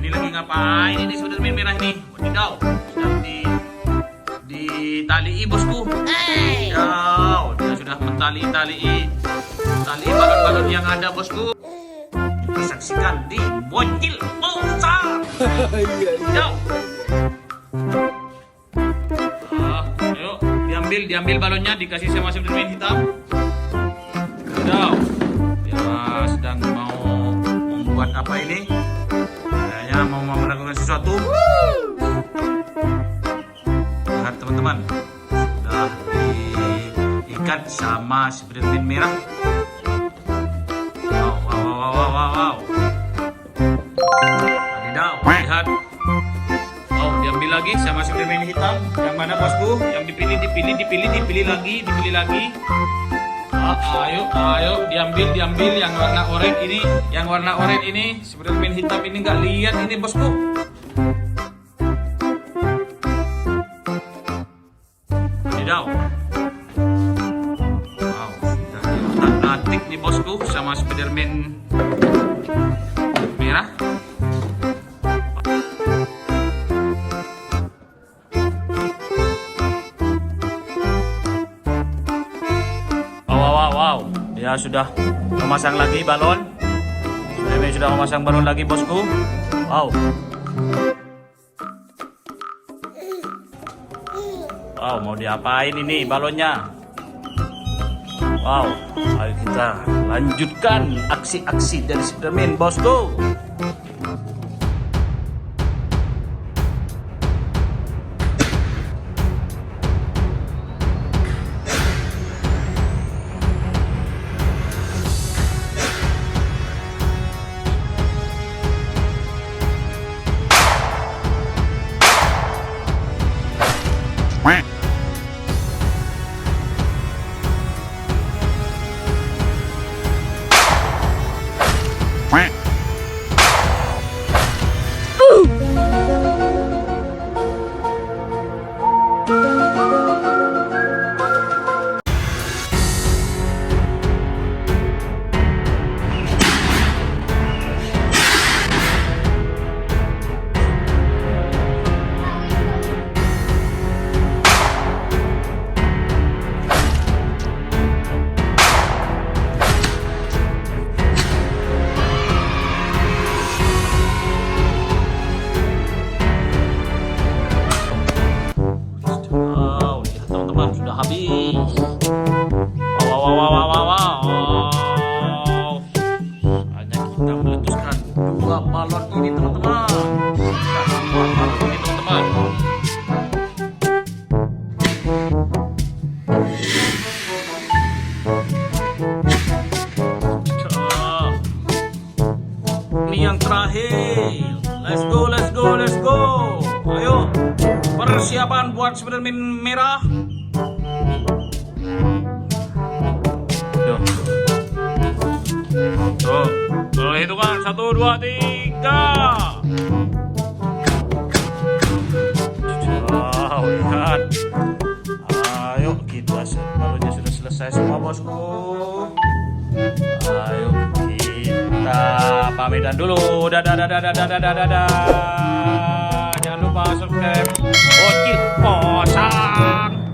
ini lagi ngapain ini Spiderman merah ini? Wadidaw, sedang ditalii bosku. Wadidaw, dia sudah mentali-talii balon-balon yang ada bosku. Kita saksikan di Bocil Pulsa. Wadidaw. Ayo, diambil balonnya, dikasih sama Spiderman hitam. Wadidaw, dia sedang mau membuat apa ini? Kayaknya mau melakukan sesuatu. Lihat teman-teman, sudah diikat sama Spiderman merah. Wow. Wadidaw, lihat. Oh, diambil lagi sama Spiderman hitam. Yang mana bosku? Yang dipilih lagi. Ayo, diambil yang warna oranye ini, Spiderman hitam ini nggak lihat ini bosku. Wadidaw. Wow, sudah diutak-atik nih bosku sama Spiderman merah. Wow, dia sudah memasang lagi balon. Spiderman sudah memasang balon lagi bosku. Wow, mau diapain ini balonnya? Wow, ayo kita lanjutkan aksi-aksi dari Spiderman bosku. Sudah habis. Wow. Hanya kita meletuskan 2 balon ini teman-teman. Ini yang terakhir. Let's go. Ayo, persiapan buat Spiderman merah. Tuh, hitungan 1, 2, 3. Wow, lihat. Ayo, balonnya sudah selesai semua bosku. Ayo kita pamitan dulu. Dadah. Jangan lupa subscribe Bocil Posang.